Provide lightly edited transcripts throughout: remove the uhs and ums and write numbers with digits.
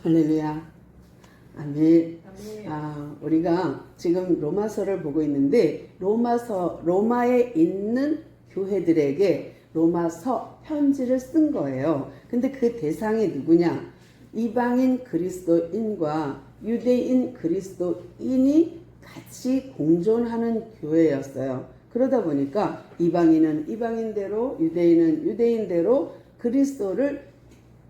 할렐루야. 아멘. 우리가 지금 로마서를 보고 있는데 로마에 있는 교회들에게 로마서 편지를 쓴 거예요. 근데 그 대상이 누구냐? 이방인 그리스도인과 유대인 그리스도인이 같이 공존하는 교회였어요. 그러다 보니까 이방인은 이방인대로, 유대인은 유대인대로 그리스도를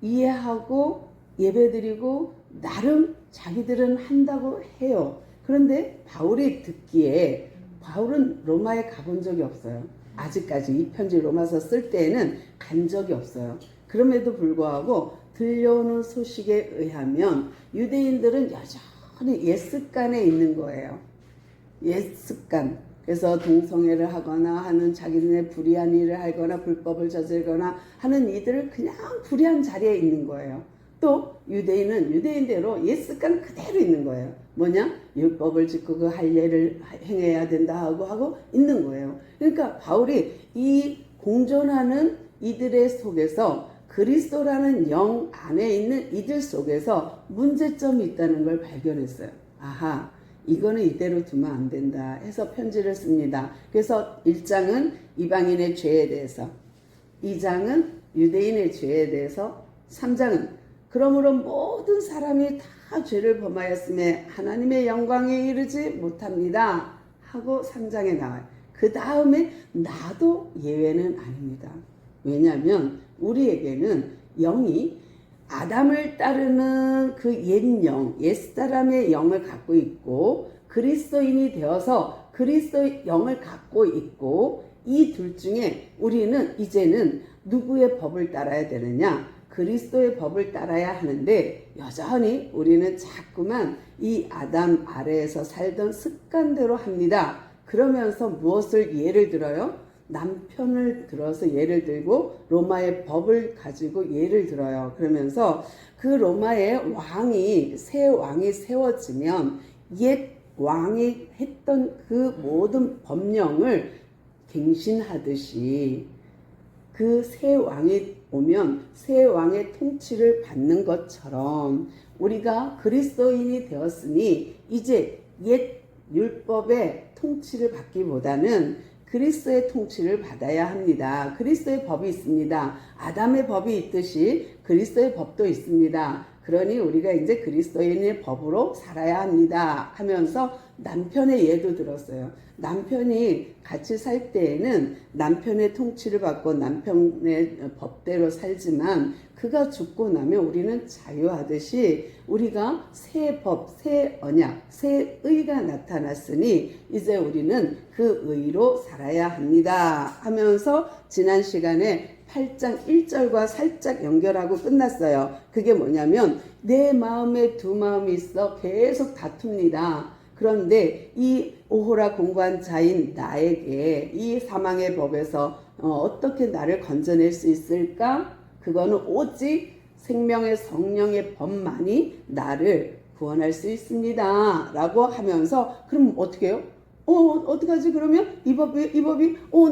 이해하고 예배드리고 나름 자기들은 한다고 해요. 그런데 바울이 듣기에 바울은 로마에 가본 적이 없어요. 아직까지 이 편지 로마서 쓸 때에는 간 적이 없어요. 그럼에도 불구하고 들려오는 소식에 의하면 유대인들은 여전히 옛습관에 있는 거예요. 옛습관. 그래서 동성애를 하거나 하는 자기네 불의한 일을 하거나 불법을 저질거나 하는 이들을 그냥 불의한 자리에 있는 거예요. 또 유대인은 유대인대로 옛습관 그대로 있는 거예요. 뭐냐? 율법을 지키고 그 할례를 행해야 된다 하고 있는 거예요. 그러니까 바울이 이 공존하는 이들의 속에서 그리스도라는 영 안에 있는 이들 속에서 문제점이 있다는 걸 발견했어요. 아하, 이거는 이대로 두면 안 된다 해서 편지를 씁니다. 그래서 1장은 이방인의 죄에 대해서, 2장은 유대인의 죄에 대해서, 3장은 그러므로 모든 사람이 다 죄를 범하였음에 하나님의 영광에 이르지 못합니다 하고 3장에 나와요. 그 다음에 나도 예외는 아닙니다. 왜냐하면 우리에게는 영이 아담을 따르는 그 옛 사람의 영을 갖고 있고 그리스도인이 되어서 그리스도의 영을 갖고 있고 이 둘 중에 우리는 이제는 누구의 법을 따라야 되느냐? 그리스도의 법을 따라야 하는데 여전히 우리는 자꾸만 이 아담 아래에서 살던 습관대로 합니다. 그러면서 무엇을 예를 들어요? 남편을 들어서 예를 들고 로마의 법을 가지고 예를 들어요. 그러면서 그 로마의 새 왕이 세워지면 옛 왕이 했던 그 모든 법령을 갱신하듯이 그 새 왕이 오면 새 왕의 통치를 받는 것처럼 우리가 그리스도인이 되었으니 이제 옛 율법의 통치를 받기보다는 그리스도의 통치를 받아야 합니다. 그리스도의 법이 있습니다. 아담의 법이 있듯이 그리스도의 법도 있습니다. 그러니 우리가 이제 그리스도인의 법으로 살아야 합니다 하면서 남편의 예도 들었어요. 남편이 같이 살 때에는 남편의 통치를 받고 남편의 법대로 살지만 그가 죽고 나면 우리는 자유하듯이 우리가 새 법, 새 언약, 새 의가 나타났으니 이제 우리는 그 의로 살아야 합니다 하면서 지난 시간에 8장 1절과 살짝 연결하고 끝났어요. 그게 뭐냐면 내 마음에 두 마음이 있어 계속 다툽니다. 그런데 이 오호라 공고한 자인 나에게 이 사망의 법에서 어떻게 나를 건져낼 수 있을까? 그거는 오직 생명의 성령의 법만이 나를 구원할 수 있습니다 라고 하면서 그럼 어떻게 해요? 어떡하지 그러면? 이 법이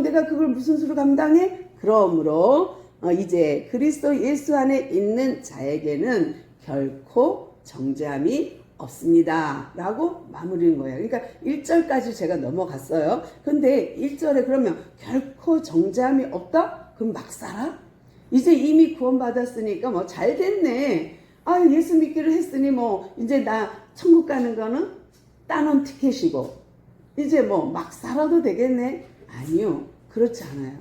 내가 그걸 무슨 수로 감당해? 그러므로 이제 그리스도 예수 안에 있는 자에게는 결코 정죄함이 없습니다 라고 마무리인 거예요. 그러니까 1절까지 제가 넘어갔어요. 근데 1절에 그러면 결코 정죄함이 없다? 그럼 막 살아? 이제 이미 구원받았으니까 뭐 잘 됐네. 예수 믿기를 했으니 뭐 이제 나 천국 가는 거는 따놓은 티켓이고 이제 뭐 막 살아도 되겠네? 아니요. 그렇지 않아요.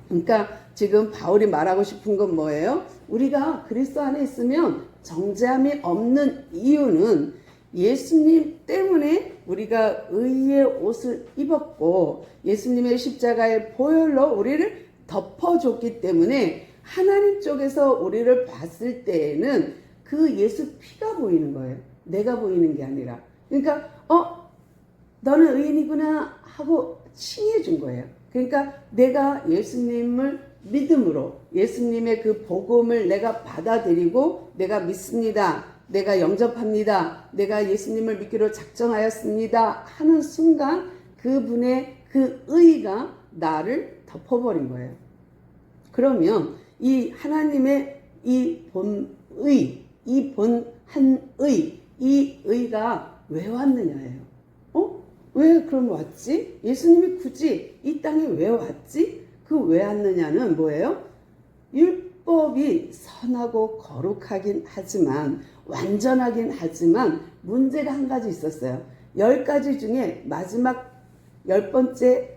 그러니까 지금 바울이 말하고 싶은 건 뭐예요? 우리가 그리스도 안에 있으면 정죄함이 없는 이유는 예수님 때문에 우리가 의의 옷을 입었고 예수님의 십자가의 보혈로 우리를 덮어줬기 때문에 하나님 쪽에서 우리를 봤을 때에는 그 예수 피가 보이는 거예요. 내가 보이는 게 아니라. 그러니까 너는 의인이구나 하고 칭해 준 거예요. 그러니까 내가 예수님을 믿음으로 예수님의 그 복음을 내가 받아들이고 내가 믿습니다. 내가 영접합니다. 내가 예수님을 믿기로 작정하였습니다 하는 순간 그분의 그 의가 나를 덮어버린 거예요. 그러면 이 하나님의 이 본의, 이 본 한 이 의가 왜 왔느냐예요. 왜 그럼 왔지? 예수님이 굳이 이 땅에 왜 왔지? 그 왜 왔느냐는 뭐예요? 율법이 선하고 거룩하긴 하지만, 완전하긴 하지만 문제가 한 가지 있었어요. 10가지 중에 마지막 10번째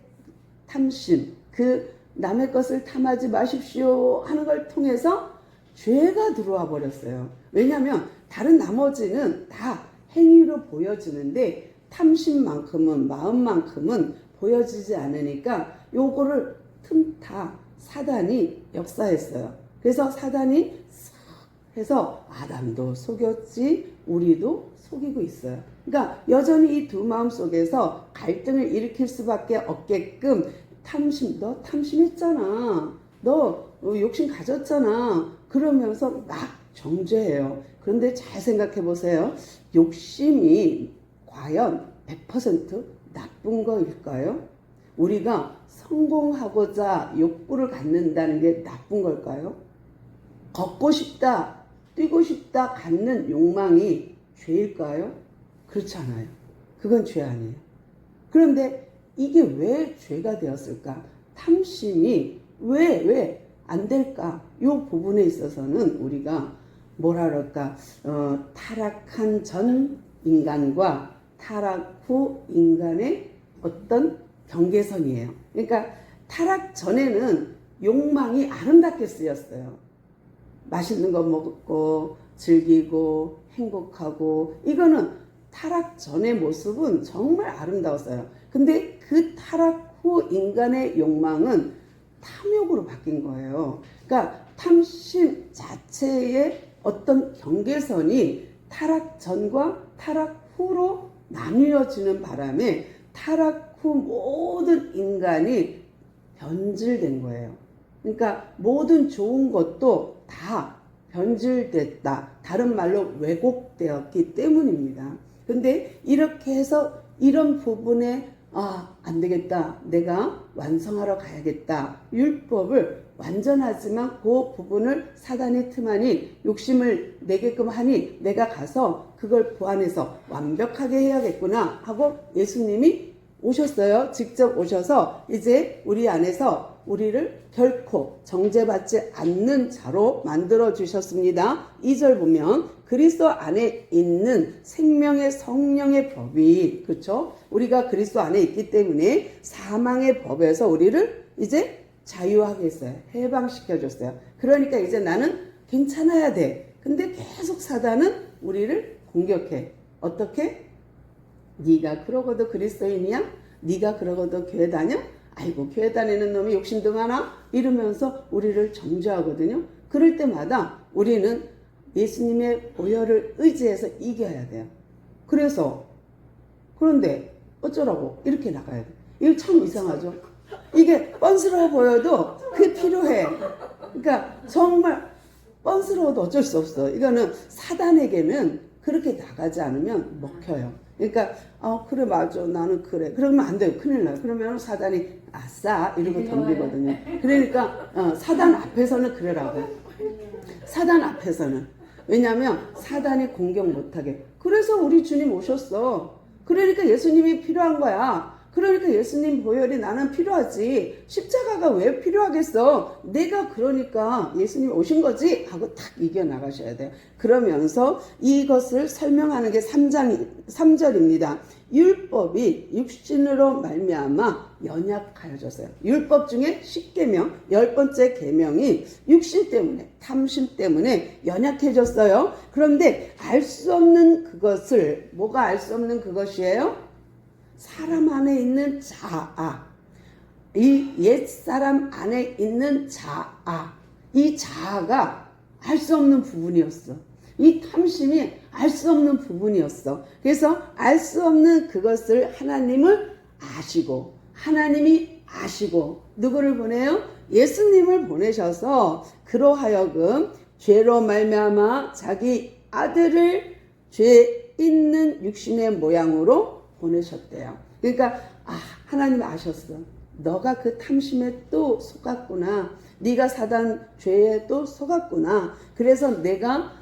탐심, 그 남의 것을 탐하지 마십시오 하는 걸 통해서 죄가 들어와 버렸어요. 왜냐하면 다른 나머지는 다 행위로 보여지는데 탐심만큼은, 마음만큼은 보여지지 않으니까 요거를 틈타 사단이 역사했어요. 그래서 사단이 해서 아담도 속였지 우리도 속이고 있어요. 그러니까 여전히 이 두 마음 속에서 갈등을 일으킬 수밖에 없게끔 탐심, 너 탐심했잖아, 너 욕심 가졌잖아, 그러면서 막 정죄해요. 그런데 잘 생각해 보세요. 욕심이 과연 100% 나쁜 거일까요? 우리가 성공하고자 욕구를 갖는다는 게 나쁜 걸까요? 걷고 싶다, 뛰고 싶다 갖는 욕망이 죄일까요? 그렇지 않아요. 그건 죄 아니에요. 그런데 이게 왜 죄가 되었을까? 탐심이 왜 안 될까? 이 부분에 있어서는 우리가 뭐라 그럴까? 타락한 전 인간과 타락 후 인간의 어떤 경계선이에요. 그러니까 타락 전에는 욕망이 아름답게 쓰였어요. 맛있는 거 먹고 즐기고 행복하고, 이거는 타락 전의 모습은 정말 아름다웠어요. 근데 그 타락 후 인간의 욕망은 탐욕으로 바뀐 거예요. 그러니까 탐심 자체의 어떤 경계선이 타락 전과 타락 후로 나뉘어지는 바람에 타락 후 모든 인간이 변질된 거예요. 그러니까 모든 좋은 것도 다 변질됐다. 다른 말로 왜곡되었기 때문입니다. 근데 이렇게 해서 이런 부분에 안 되겠다, 내가 완성하러 가야겠다, 율법을 완전하지만 그 부분을 사단의 틈하니 욕심을 내게끔 하니 내가 가서 그걸 보완해서 완벽하게 해야겠구나 하고 예수님이 오셨어요. 직접 오셔서 이제 우리 안에서 우리를 결코 정죄받지 않는 자로 만들어 주셨습니다. 2절 보면 그리스도 안에 있는 생명의 성령의 법이, 그렇죠? 우리가 그리스도 안에 있기 때문에 사망의 법에서 우리를 이제 자유하게 했어요. 해방시켜 줬어요. 그러니까 이제 나는 괜찮아야 돼. 근데 계속 사단은 우리를 공격해. 어떻게? 네가 그러고도 그리스도인이야? 네가 그러고도 교회 다녀? 아이고, 교회 다니는 놈이 욕심도 많아? 이러면서 우리를 정죄하거든요. 그럴 때마다 우리는 예수님의 보혈을 의지해서 이겨야 돼요. 그런데 어쩌라고 이렇게 나가야 돼. 이거 참 이상하죠. 이게 뻔스러워 보여도 그게 필요해. 그러니까 정말 뻔스러워도 어쩔 수 없어. 이거는 사단에게는 그렇게 나가지 않으면 먹혀요. 그러니까 그래 맞아, 나는 그래, 그러면 안 돼요. 큰일 나요. 그러면 사단이 아싸 이러고 덤비거든요. 그러니까 사단 앞에서는 그래라고. 사단 앞에서는. 왜냐하면 사단이 공격 못하게. 그래서 우리 주님 오셨어. 그러니까 예수님이 필요한 거야. 그러니까 예수님 보혈이 나는 필요하지. 십자가가 왜 필요하겠어? 내가 그러니까 예수님 오신 거지 하고 탁 이겨나가셔야 돼요. 그러면서 이것을 설명하는 게 3절입니다. 율법이 육신으로 말미암아 연약하여졌어요. 율법 중에 10계명, 10번째 계명이 육신 때문에, 탐심 때문에 연약해졌어요. 그런데 알 수 없는 그것을, 뭐가 알 수 없는 그것이에요? 사람 안에 있는 자아, 이 옛사람 안에 있는 자아, 이 자아가 알 수 없는 부분이었어. 이 탐심이 알 수 없는 부분이었어. 그래서 알 수 없는 그것을 하나님을 아시고, 하나님이 아시고 누구를 보내요? 예수님을 보내셔서 그로 하여금 죄로 말미암아 자기 아들을 죄 있는 육신의 모양으로 보내셨대요. 그러니까 하나님이 아셨어. 너가 그 탐심에 또 속았구나. 네가 사단 죄에 또 속았구나. 그래서 내가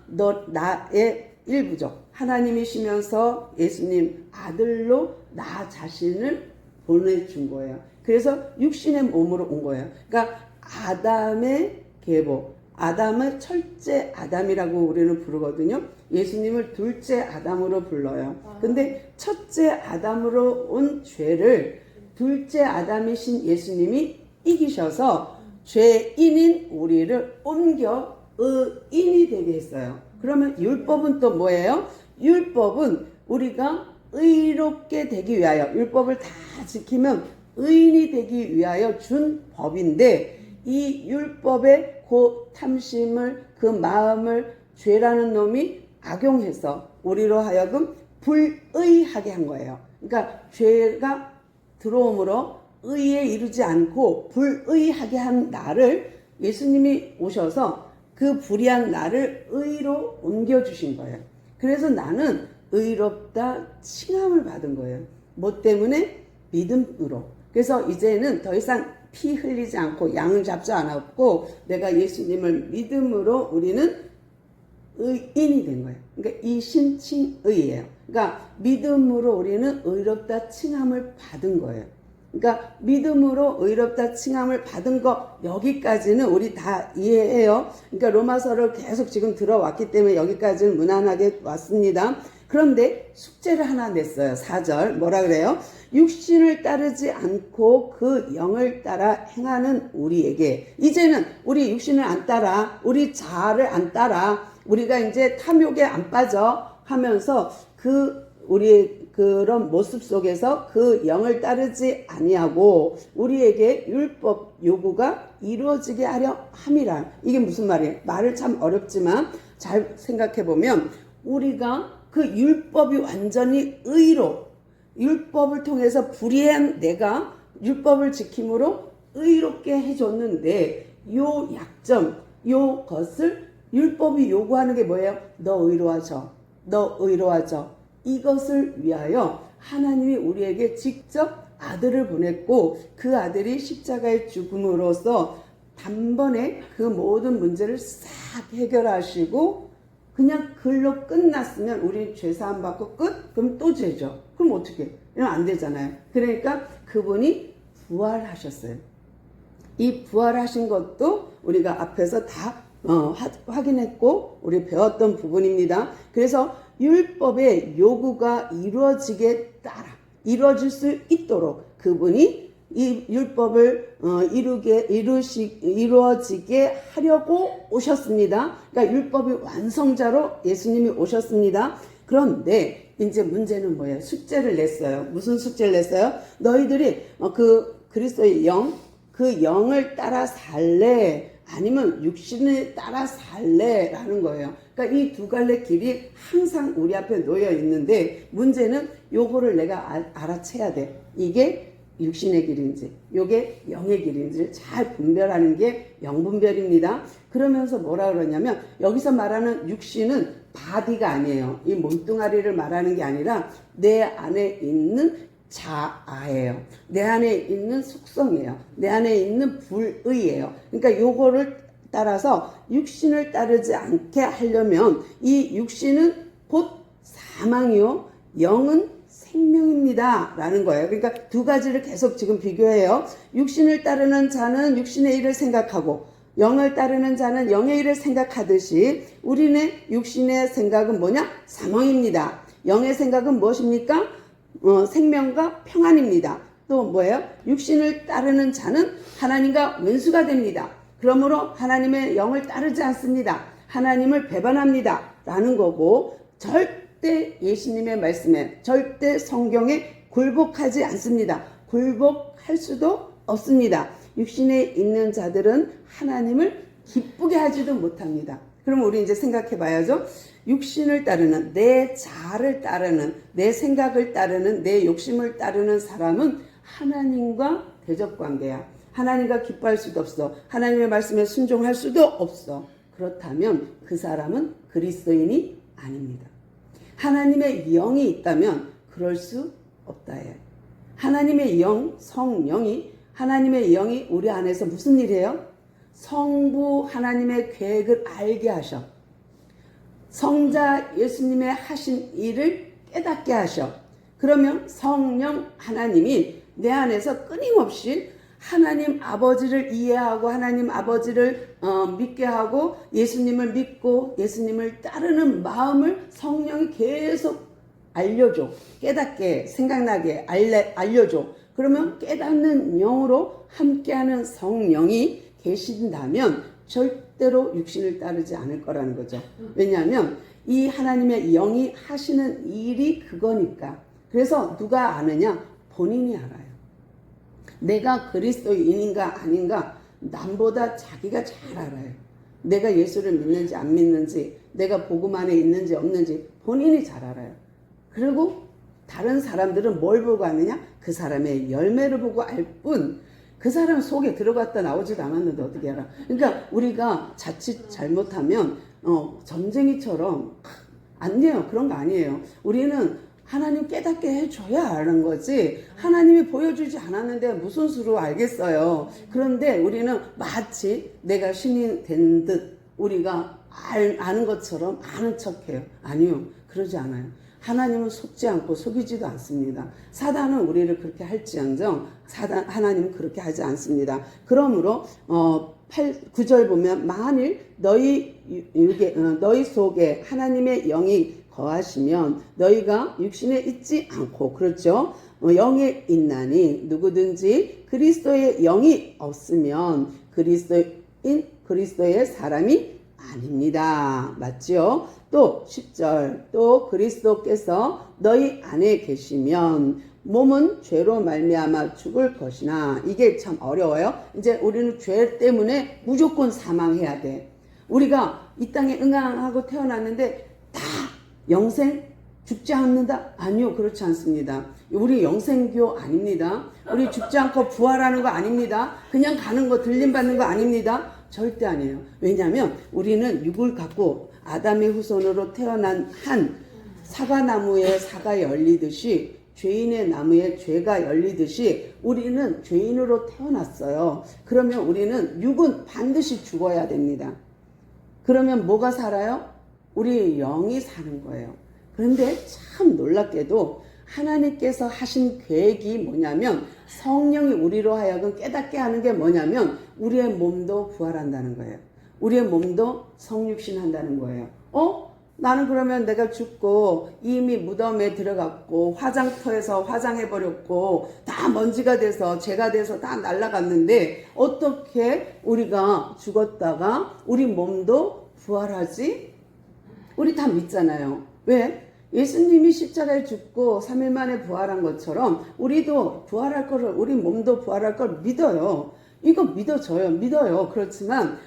나의 제1부족 하나님이시면서 예수님 아들로 나 자신을 보내준 거예요. 그래서 육신의 몸으로 온 거예요. 그러니까 아담의 계보, 아담을 첫째 아담이라고 우리는 부르거든요. 예수님을 둘째 아담으로 불러요. 근데 첫째 아담으로 온 죄를 둘째 아담이신 예수님이 이기셔서 죄인인 우리를 옮겨 의인이 되게 했어요. 그러면 율법은 또 뭐예요? 율법은 우리가 의롭게 되기 위하여, 율법을 다 지키면 의인이 되기 위하여 준 법인데, 이 율법의 그 탐심을, 그 마음을 죄라는 놈이 악용해서 우리로 하여금 불의하게 한 거예요. 그러니까 죄가 들어옴으로 의에 이르지 않고 불의하게 한 나를 예수님이 오셔서 그 불의한 나를 의로 옮겨주신 거예요. 그래서 나는 의롭다 칭함을 받은 거예요. 뭐 때문에? 믿음으로. 그래서 이제는 더 이상 피 흘리지 않고 양을 잡지 않았고 내가 예수님을 믿음으로 우리는 의인이 된 거예요. 그러니까 이 신칭의예요. 그러니까 믿음으로 우리는 의롭다 칭함을 받은 거예요. 그러니까 믿음으로 의롭다 칭함을 받은 거 여기까지는 우리 다 이해해요. 그러니까 로마서를 계속 지금 들어왔기 때문에 여기까지는 무난하게 왔습니다. 그런데 숙제를 하나 냈어요. 4절 뭐라 그래요? 육신을 따르지 않고 그 영을 따라 행하는 우리에게, 이제는 우리 육신을 안 따라, 우리 자아를 안 따라, 우리가 이제 탐욕에 안 빠져 하면서 우리의 그런 모습 속에서 그 영을 따르지 아니하고 우리에게 율법 요구가 이루어지게 하려 함이라. 이게 무슨 말이에요? 말을 참 어렵지만 잘 생각해 보면 우리가 그 율법이 완전히 의로, 율법을 통해서 불의한 내가 율법을 지킴으로 의롭게 해줬는데, 요 약점, 요 것을 율법이 요구하는 게 뭐예요? 너 의로워져, 너 의로워져. 이것을 위하여 하나님이 우리에게 직접 아들을 보냈고, 그 아들이 십자가의 죽음으로써 단번에 그 모든 문제를 싹 해결하시고 그냥 글로 끝났으면 우리 죄사함 받고 끝? 그럼 또 죄죠. 그럼 어떻게? 이러면 안 되잖아요. 그러니까 그분이 부활하셨어요. 이 부활하신 것도 우리가 앞에서 다 확인했고 우리 배웠던 부분입니다. 그래서 율법의 요구가 이루어지게 따라 이루어질 수 있도록 그분이 이 율법을 이루어지게 하려고 오셨습니다. 그러니까 율법의 완성자로 예수님이 오셨습니다. 그런데 이제 문제는 뭐예요? 숙제를 냈어요. 무슨 숙제를 냈어요? 너희들이 그 그리스도의 영, 그 영을 따라 살래? 아니면 육신을 따라 살래? 라는 거예요. 그러니까 이 두 갈래 길이 항상 우리 앞에 놓여 있는데, 문제는 요거를 내가 알아채야 돼. 이게 육신의 길인지 요게 영의 길인지 잘 분별하는 게 영분별입니다. 그러면서 뭐라 그러냐면, 여기서 말하는 육신은 바디가 아니에요. 이 몸뚱아리를 말하는 게 아니라 내 안에 있는 자아예요. 내 안에 있는 속성이에요. 내 안에 있는 불의예요. 그러니까 요거를 따라서 육신을 따르지 않게 하려면 이 육신은 곧 사망이요, 영은 생명입니다 라는 거예요. 그러니까 두 가지를 계속 지금 비교해요. 육신을 따르는 자는 육신의 일을 생각하고 영을 따르는 자는 영의 일을 생각하듯이 우리는 육신의 생각은 뭐냐? 사망입니다. 영의 생각은 무엇입니까? 생명과 평안입니다. 또 뭐예요? 육신을 따르는 자는 하나님과 원수가 됩니다. 그러므로 하나님의 영을 따르지 않습니다. 하나님을 배반합니다 라는 거고, 절대 예수님의 말씀에, 절대 성경에 굴복하지 않습니다. 굴복할 수도 없습니다. 육신에 있는 자들은 하나님을 기쁘게 하지도 못합니다. 그럼 우리 이제 생각해 봐야죠. 육신을 따르는, 내 자아를 따르는, 내 생각을 따르는, 내 욕심을 따르는 사람은 하나님과 대적관계야. 하나님과 기뻐할 수도 없어. 하나님의 말씀에 순종할 수도 없어. 그렇다면 그 사람은 그리스도인이 아닙니다. 하나님의 영이 있다면 그럴 수 없다 해요. 하나님의 영, 성령이, 하나님의 영이 우리 안에서 무슨 일이에요? 성부 하나님의 계획을 알게 하셔. 성자 예수님의 하신 일을 깨닫게 하셔. 그러면 성령 하나님이 내 안에서 끊임없이 하나님 아버지를 이해하고 하나님 아버지를 믿게 하고 예수님을 믿고 예수님을 따르는 마음을 성령이 계속 알려줘. 깨닫게 생각나게 알려줘. 그러면 깨닫는 영으로 함께하는 성령이 계신다면 절대로 육신을 따르지 않을 거라는 거죠. 왜냐하면 이 하나님의 영이 하시는 일이 그거니까. 그래서 누가 아느냐? 본인이 알아요. 내가 그리스도인인가 아닌가 남보다 자기가 잘 알아요. 내가 예수를 믿는지 안 믿는지, 내가 복음 안에 있는지 없는지 본인이 잘 알아요. 그리고 다른 사람들은 뭘 보고 아느냐? 그 사람의 열매를 보고 알 뿐, 그 사람 속에 들어갔다 나오지도 않았는데 어떻게 알아? 그러니까 우리가 자칫 잘못하면 점쟁이처럼 안 돼요. 그런 거 아니에요. 우리는 하나님 깨닫게 해줘야 아는 거지, 하나님이 보여주지 않았는데 무슨 수로 알겠어요. 그런데 우리는 마치 내가 신이 된 듯 우리가 아는 것처럼 아는 척해요. 아니요, 그러지 않아요. 하나님은 속지 않고 속이지도 않습니다. 사단은 우리를 그렇게 할지언정 하나님은 그렇게 하지 않습니다. 그러므로 9절 보면 만일 너희 속에 하나님의 영이 거하시면 너희가 육신에 있지 않고, 그렇죠? 영에 있나니 누구든지 그리스도의 영이 없으면 그리스도의 사람이 아닙니다. 맞죠? 또 10절 또 그리스도께서 너희 안에 계시면 몸은 죄로 말미암아 죽을 것이나, 이게 참 어려워요. 이제 우리는 죄 때문에 무조건 사망해야 돼. 우리가 이 땅에 응앙하고 태어났는데 다 영생 죽지 않는다? 아니요, 그렇지 않습니다. 우리 영생교 아닙니다. 우리 죽지 않고 부활하는 거 아닙니다. 그냥 가는 거 들림 받는 거 아닙니다. 절대 아니에요. 왜냐하면 우리는 육을 갖고 아담의 후손으로 태어난 한 사과나무에 사가 열리듯이, 죄인의 나무에 죄가 열리듯이 우리는 죄인으로 태어났어요. 그러면 우리는 육은 반드시 죽어야 됩니다. 그러면 뭐가 살아요? 우리 영이 사는 거예요. 그런데 참 놀랍게도 하나님께서 하신 계획이 뭐냐면, 성령이 우리로 하여금 깨닫게 하는 게 뭐냐면 우리의 몸도 부활한다는 거예요. 우리의 몸도 성육신 한다는 거예요. 나는 그러면 내가 죽고 이미 무덤에 들어갔고 화장터에서 화장해버렸고 다 먼지가 돼서 죄가 돼서 다 날아갔는데 어떻게 우리가 죽었다가 우리 몸도 부활하지? 우리 다 믿잖아요. 왜? 예수님이 십자가에 죽고 3일 만에 부활한 것처럼 우리도 부활할 거를, 우리 몸도 부활할 걸 믿어요. 이거 믿어요. 그렇지만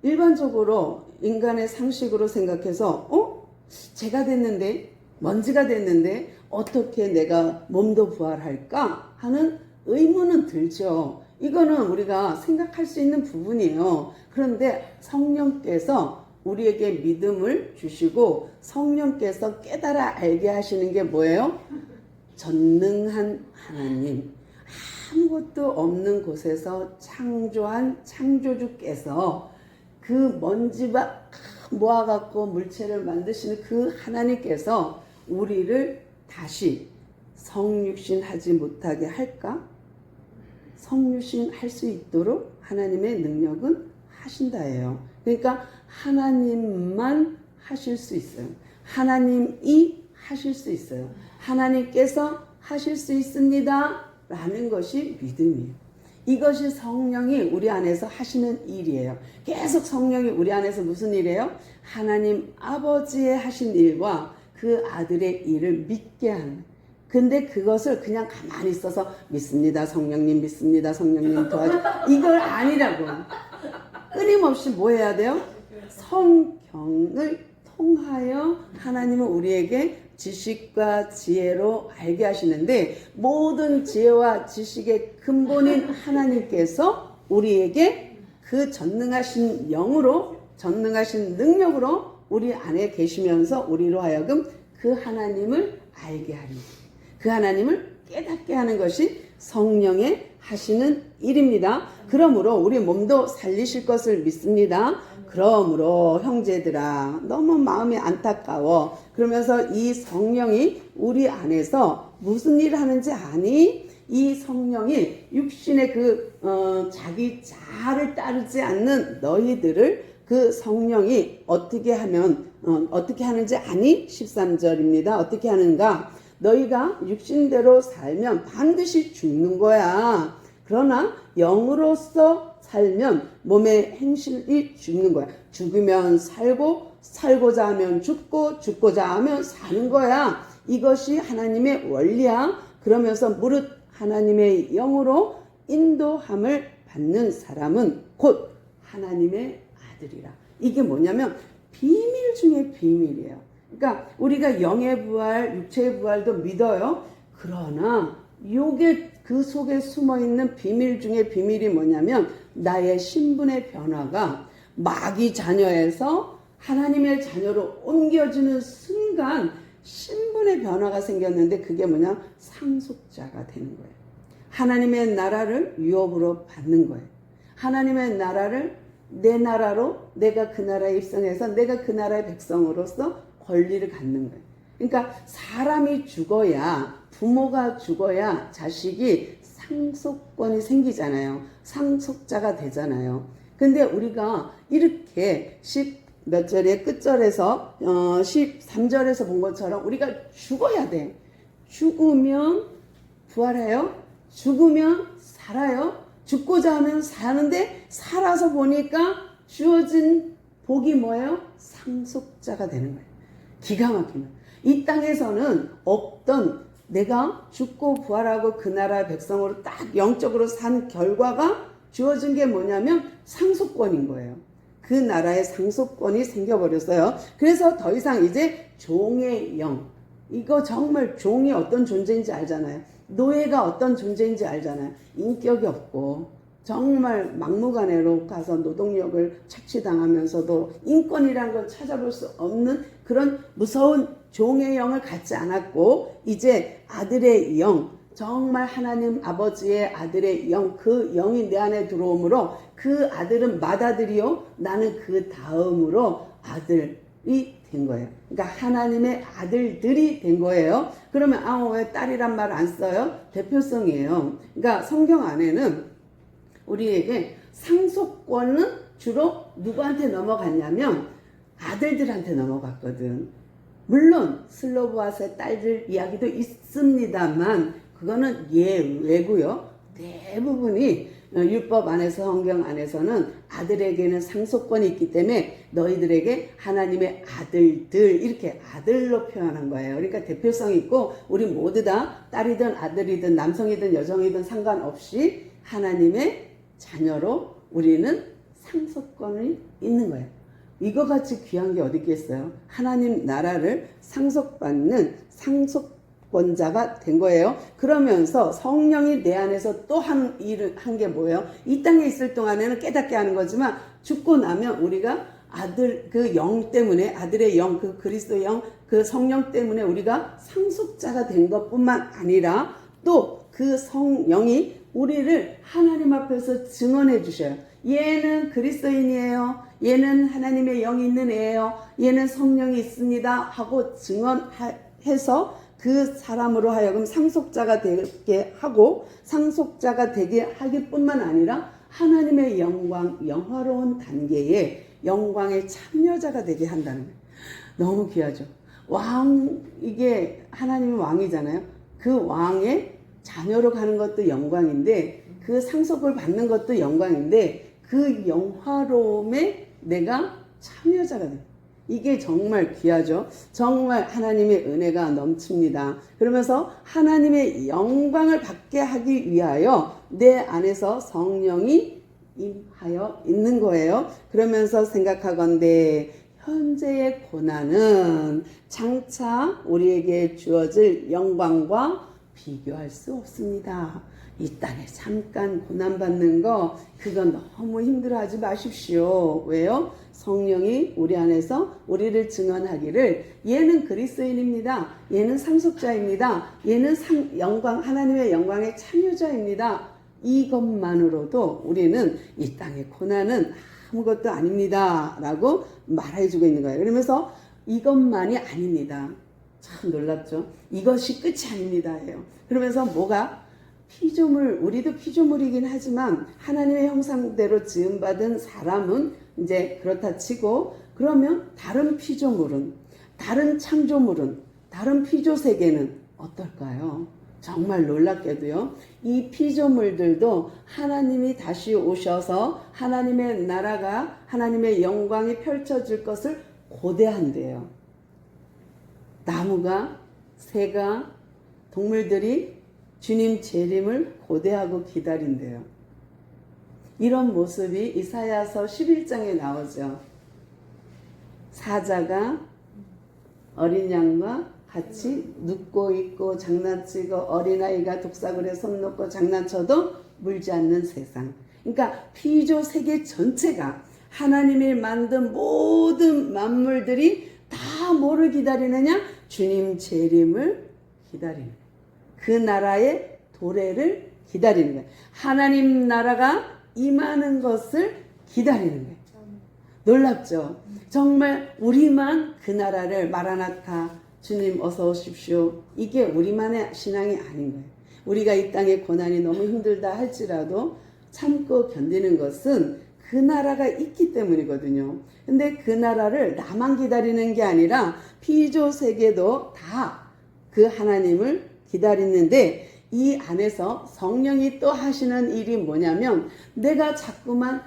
일반적으로 인간의 상식으로 생각해서 죄가 됐는데, 먼지가 됐는데 어떻게 내가 몸도 부활할까 하는 의문은 들죠. 이거는 우리가 생각할 수 있는 부분이에요. 그런데 성령께서 우리에게 믿음을 주시고 성령께서 깨달아 알게 하시는 게 뭐예요? 전능한 하나님, 아무것도 없는 곳에서 창조한 창조주께서 그 먼지바 모아갖고 물체를 만드시는 그 하나님께서 우리를 다시 성육신 하지 못하게 할까? 성육신 할 수 있도록 하나님의 능력은 하신다예요. 그러니까 하나님만 하실 수 있어요. 하나님이 하실 수 있어요. 하나님께서 하실 수 있습니다 라는 것이 믿음이에요. 이것이 성령이 우리 안에서 하시는 일이에요. 계속 성령이 우리 안에서 무슨 일이에요? 하나님 아버지의 하신 일과 그 아들의 일을 믿게 하는. 근데 그것을 그냥 가만히 있어서 믿습니다 성령님, 믿습니다 성령님 도와줘, 이걸 아니라고. 끊임없이 뭐 해야 돼요? 성경을 통하여 하나님은 우리에게 지식과 지혜로 알게 하시는데, 모든 지혜와 지식의 근본인 하나님께서 우리에게 그 전능하신 영으로, 전능하신 능력으로 우리 안에 계시면서 우리로 하여금 그 하나님을 알게 하는, 그 하나님을 깨닫게 하는 것이 성령의 하시는 일입니다. 그러므로 우리 몸도 살리실 것을 믿습니다. 그러므로 형제들아 너무 마음이 안타까워. 그러면서 이 성령이 우리 안에서 무슨 일을 하는지 아니? 이 성령이 육신의 자기 자아를 따르지 않는 너희들을 그 성령이 어떻게 하는지 아니? 13절입니다. 어떻게 하는가? 너희가 육신대로 살면 반드시 죽는 거야. 그러나 영으로서 살면 몸의 행실이 죽는 거야. 죽으면 살고, 살고자 하면 죽고, 죽고자 하면 사는 거야. 이것이 하나님의 원리야. 그러면서 무릇 하나님의 영으로 인도함을 받는 사람은 곧 하나님의 아들이라. 이게 뭐냐면 비밀 중에 비밀이에요. 그러니까 우리가 영의 부활, 육체의 부활도 믿어요. 그러나 요게 그 속에 숨어있는 비밀 중에 비밀이 뭐냐면 나의 신분의 변화가 마귀 자녀에서 하나님의 자녀로 옮겨지는 순간 신분의 변화가 생겼는데 그게 뭐냐? 상속자가 되는 거예요. 하나님의 나라를 유업으로 받는 거예요. 하나님의 나라를 내 나라로 내가 그 나라에 입성해서 내가 그 나라의 백성으로서 권리를 갖는 거예요. 그러니까 사람이 죽어야, 부모가 죽어야 자식이 상속권이 생기잖아요. 상속자가 되잖아요. 근데 우리가 이렇게 몇 절의 끝절에서 13절에서 본 것처럼 우리가 죽어야 돼. 죽으면 부활해요. 죽으면 살아요. 죽고자 하면 사는데 살아서 보니까 주어진 복이 뭐예요? 상속자가 되는 거예요. 기가 막히는. 이 땅에서는 없던 내가 죽고 부활하고 그 나라의 백성으로 딱 영적으로 산 결과가 주어진 게 뭐냐면 상속권인 거예요. 그 나라의 상속권이 생겨버렸어요. 그래서 더 이상 이제 종의 영, 이거 정말 종이 어떤 존재인지 알잖아요. 노예가 어떤 존재인지 알잖아요. 인격이 없고 정말 막무가내로 가서 노동력을 착취당하면서도 인권이라는 걸 찾아볼 수 없는 그런 무서운 종의 영을 갖지 않았고 이제 아들의 영, 정말 하나님 아버지의 아들의 영, 그 영이 내 안에 들어오므로 그 아들은 맏아들이요 나는 그 다음으로 아들이 된 거예요. 그러니까 하나님의 아들들이 된 거예요. 그러면 왜 딸이란 말 안 써요? 대표성이에요. 그러니까 성경 안에는 우리에게 상속권은 주로 누구한테 넘어갔냐면 아들들한테 넘어갔거든. 물론 슬로브아스의 딸들 이야기도 있습니다만 그거는 예외고요. 대부분이 율법 안에서 성경 안에서는 아들에게는 상속권이 있기 때문에 너희들에게 하나님의 아들들 이렇게 아들로 표현한 거예요. 그러니까 대표성이 있고 우리 모두 다 딸이든 아들이든 남성이든 여성이든 상관없이 하나님의 자녀로 우리는 상속권이 있는 거예요. 이거 같이 귀한 게 어디 있겠어요? 하나님 나라를 상속받는 상속권자가 된 거예요. 그러면서 성령이 내 안에서 또 한 게 뭐예요? 이 땅에 있을 동안에는 깨닫게 하는 거지만 죽고 나면 우리가 아들 그 영 때문에 아들의 영, 그 그리스도 영, 그 성령 때문에 우리가 상속자가 된 것뿐만 아니라 또 그 성령이 우리를 하나님 앞에서 증언해 주셔요. 얘는 그리스도인이에요. 얘는 하나님의 영이 있는 애예요. 얘는 성령이 있습니다. 하고 증언해서 그 사람으로 하여금 상속자가 되게 하고 상속자가 되게 하기 뿐만 아니라 하나님의 영광, 영화로운 단계에 영광의 참여자가 되게 한다는 거예요. 너무 귀하죠. 이게 하나님은 왕이잖아요. 그 왕의 자녀로 가는 것도 영광인데 그 상속을 받는 것도 영광인데 그 영화로움에 내가 참여자가 돼. 이게 정말 귀하죠. 정말 하나님의 은혜가 넘칩니다. 그러면서 하나님의 영광을 받게 하기 위하여 내 안에서 성령이 임하여 있는 거예요. 그러면서 생각하건대 현재의 고난은 장차 우리에게 주어질 영광과 비교할 수 없습니다. 이 땅에 잠깐 고난받는 거 그건 너무 힘들어하지 마십시오. 왜요? 성령이 우리 안에서 우리를 증언하기를 얘는 그리스도인입니다. 얘는 상속자입니다. 얘는 하나님의 영광의 참여자입니다. 이것만으로도 우리는 이 땅의 고난은 아무것도 아닙니다 라고 말해주고 있는 거예요. 그러면서 이것만이 아닙니다. 참 놀랍죠. 이것이 끝이 아닙니다 예요. 그러면서 뭐가 피조물, 우리도 피조물이긴 하지만 하나님의 형상대로 지음받은 사람은 이제 그렇다 치고, 그러면 다른 피조물은, 다른 창조물은, 다른 피조세계는 어떨까요? 정말 놀랍게도요, 이 피조물들도 하나님이 다시 오셔서 하나님의 나라가, 하나님의 영광이 펼쳐질 것을 고대한대요. 나무가, 새가, 동물들이 주님 재림을 고대하고 기다린대요. 이런 모습이 이사야서 11장에 나오죠. 사자가 어린 양과 같이 눕고 있고 장난치고, 어린아이가 독사굴에 손 놓고 장난쳐도 물지 않는 세상. 그러니까 피조 세계 전체가 하나님이 만든 모든 만물들이 다 뭐를 기다리느냐? 주님 재림을 기다리는 거예요. 그 나라의 도래를 기다리는 거예요. 하나님 나라가 임하는 것을 기다리는 거예요. 놀랍죠? 정말 우리만 그 나라를, 마라나타, 주님 어서 오십시오, 이게 우리만의 신앙이 아닌 거예요. 우리가 이 땅의 고난이 너무 힘들다 할지라도 참고 견디는 것은 그 나라가 있기 때문이거든요. 근데 그 나라를 나만 기다리는 게 아니라 피조 세계도 다 그 하나님을 기다리는데, 이 안에서 성령이 또 하시는 일이 뭐냐면, 내가 자꾸만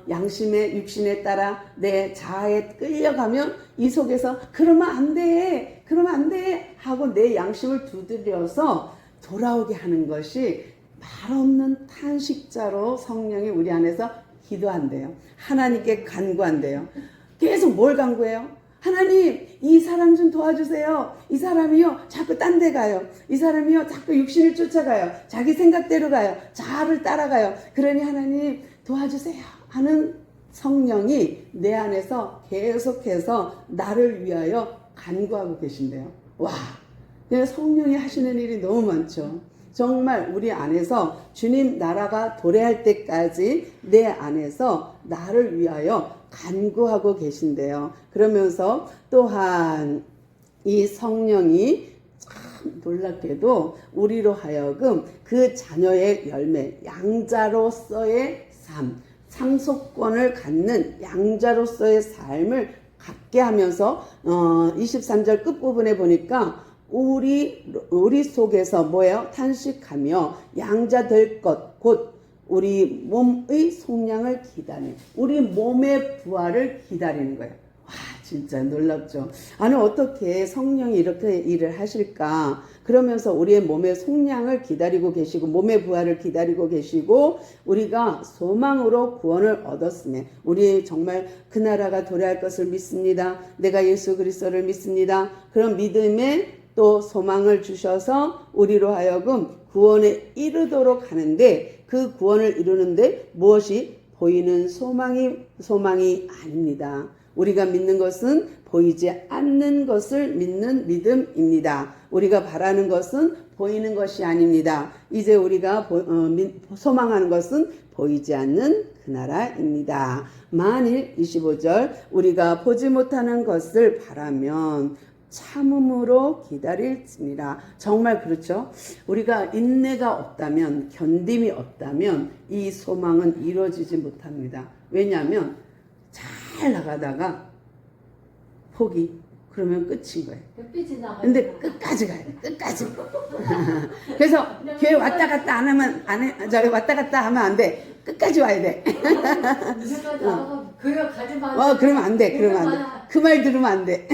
양심의 육신에 따라 내 자아에 끌려가면 이 속에서 그러면 안 돼, 그러면 안 돼 하고 내 양심을 두드려서 돌아오게 하는 것이 말없는 탄식자로 성령이 우리 안에서 기도한대요. 하나님께 간구한대요. 계속 뭘 간구해요? 하나님, 이 사람 좀 도와주세요. 이 사람이요 자꾸 딴 데 가요. 이 사람이요 자꾸 육신을 쫓아가요. 자기 생각대로 가요. 자아를 따라가요. 그러니 하나님 도와주세요 하는 성령이 내 안에서 계속해서 나를 위하여 간구하고 계신대요. 와, 성령이 하시는 일이 너무 많죠. 정말 우리 안에서 주님 나라가 도래할 때까지 내 안에서 나를 위하여 간구하고 계신대요. 그러면서 또한 이 성령이 참 놀랍게도 우리로 하여금 그 자녀의 열매, 양자로서의 삶, 상속권을 갖는 양자로서의 삶을 갖게 하면서 23절 끝부분에 보니까 우리 속에서 뭐예요? 탄식하며 양자 될 것, 곧 우리 몸의 속량을 기다리는, 우리 몸의 부활을 기다리는 거예요. 와, 진짜 놀랍죠. 아니, 어떻게 성령이 이렇게 일을 하실까? 그러면서 우리의 몸의 속량을 기다리고 계시고, 몸의 부활을 기다리고 계시고, 우리가 소망으로 구원을 얻었으며, 우리 정말 그 나라가 도래할 것을 믿습니다. 내가 예수 그리스도를 믿습니다. 그런 믿음에 또 소망을 주셔서 우리로 하여금 구원에 이르도록 하는데, 그 구원을 이루는데 무엇이 보이는 소망이 아닙니다. 우리가 믿는 것은 보이지 않는 것을 믿는 믿음입니다. 우리가 바라는 것은 보이는 것이 아닙니다. 이제 우리가 소망하는 것은 보이지 않는 그 나라입니다. 만일 25절 우리가 보지 못하는 것을 바라면 참음으로 기다릴지니라. 정말 그렇죠. 우리가 인내가 없다면, 견딤이 없다면 이 소망은 이루어지지 못합니다. 왜냐하면 잘 나가다가 포기, 그러면 끝인 거예요. 근데 끝까지 가야 돼. 끝까지. 그래서 교회 왔다 갔다 안 하면 저기 왔다 갔다 하면 안 돼. 끝까지 와야 돼. 교회 가지 마. 그러면 안 돼. 그러면 안 돼. 그 말 들으면 안 돼.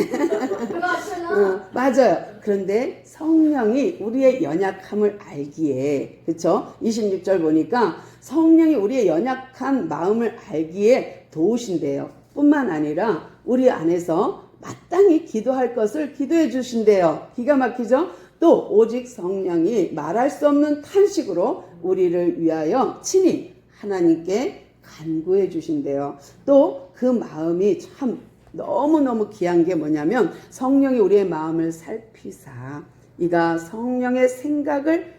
맞아요. 그런데 성령이 우리의 연약함을 알기에, 그렇죠? 26절 보니까 성령이 우리의 연약한 마음을 알기에 도우신대요. 뿐만 아니라 우리 안에서 마땅히 기도할 것을 기도해 주신대요. 기가 막히죠? 또 오직 성령이 말할 수 없는 탄식으로 우리를 위하여 친히 하나님께 간구해 주신대요. 또 그 마음이 참 너무너무 귀한 게 뭐냐면, 성령이 우리의 마음을 살피사 이가 성령의 생각을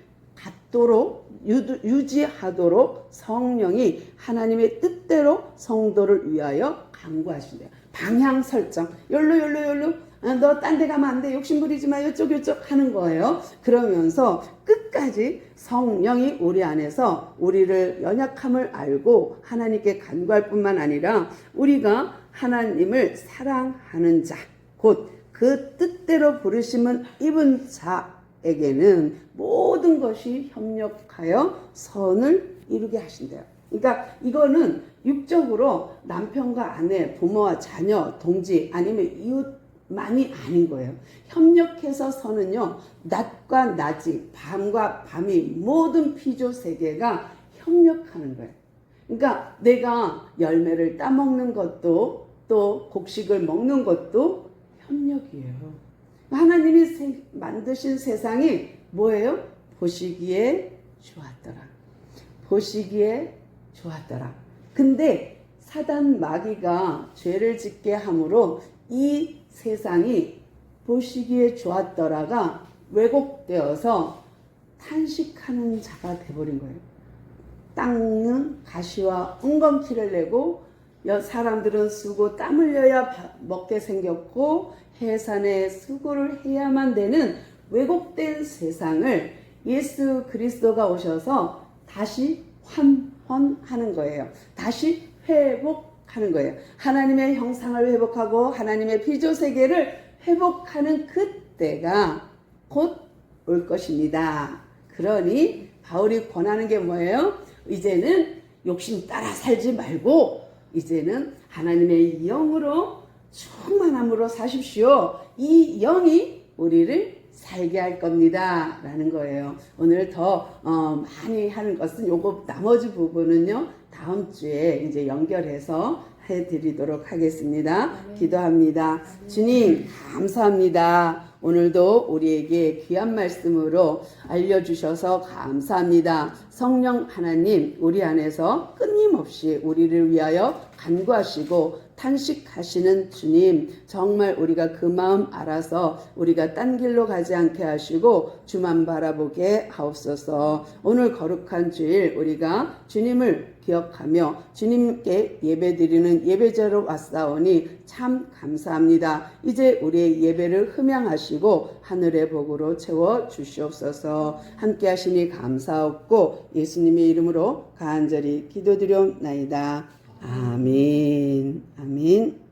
있도록 유지하도록 성령이 하나님의 뜻대로 성도를 위하여 간구하신대요. 방향 설정. 열로 너 딴 데 가면 안 돼. 욕심 부리지 마. 요쪽 하는 거예요. 그러면서 끝까지 성령이 우리 안에서 우리를 연약함을 알고 하나님께 간구할 뿐만 아니라 우리가 하나님을 사랑하는 자, 곧 그 뜻대로 부르심은 입은 자에게는 모든 것이 협력하여 선을 이루게 하신대요. 그러니까 이거는 육적으로 남편과 아내, 부모와 자녀, 동지 아니면 이웃만이 아닌 거예요. 협력해서 선은요, 낮과 낮이, 밤과 밤이 모든 피조 세계가 협력하는 거예요. 그러니까 내가 열매를 따먹는 것도 또 곡식을 먹는 것도 협력이에요. 하나님이 만드신 세상이 뭐예요? 보시기에 좋았더라. 보시기에 좋았더라. 근데 사단 마귀가 죄를 짓게 함으로 이 세상이 보시기에 좋았더라가 왜곡되어서 탄식하는 자가 돼버린 거예요. 땅은 가시와 웅건키를 내고 사람들은 쓰고 땀 흘려야 먹게 생겼고 해산에 수고를 해야만 되는 왜곡된 세상을 예수 그리스도가 오셔서 다시 환원하는 거예요. 다시 회복하는 거예요. 하나님의 형상을 회복하고 하나님의 피조세계를 회복하는 그때가 곧 올 것입니다. 그러니 바울이 권하는 게 뭐예요? 이제는 욕심 따라 살지 말고 이제는 하나님의 영으로 충만함으로 사십시오. 이 영이 우리를 살게 할 겁니다. 라는 거예요. 오늘 더 많이 하는 것은 요거 나머지 부분은요. 다음 주에 이제 연결해서 해드리도록 하겠습니다. 기도합니다. 주님 감사합니다. 오늘도 우리에게 귀한 말씀으로 알려주셔서 감사합니다. 성령 하나님 우리 안에서 끊임없이 우리를 위하여 간구하시고 탄식하시는 주님, 정말 우리가 그 마음 알아서 우리가 딴 길로 가지 않게 하시고 주만 바라보게 하옵소서. 오늘 거룩한 주일 우리가 주님을 기억하며 주님께 예배드리는 예배자로 왔사오니 참 감사합니다. 이제 우리의 예배를 흠양하시고 하늘의 복으로 채워 주시옵소서. 함께 하시니 감사없고 예수님의 이름으로 간절히 기도드리옵나이다. 아멘. 아멘.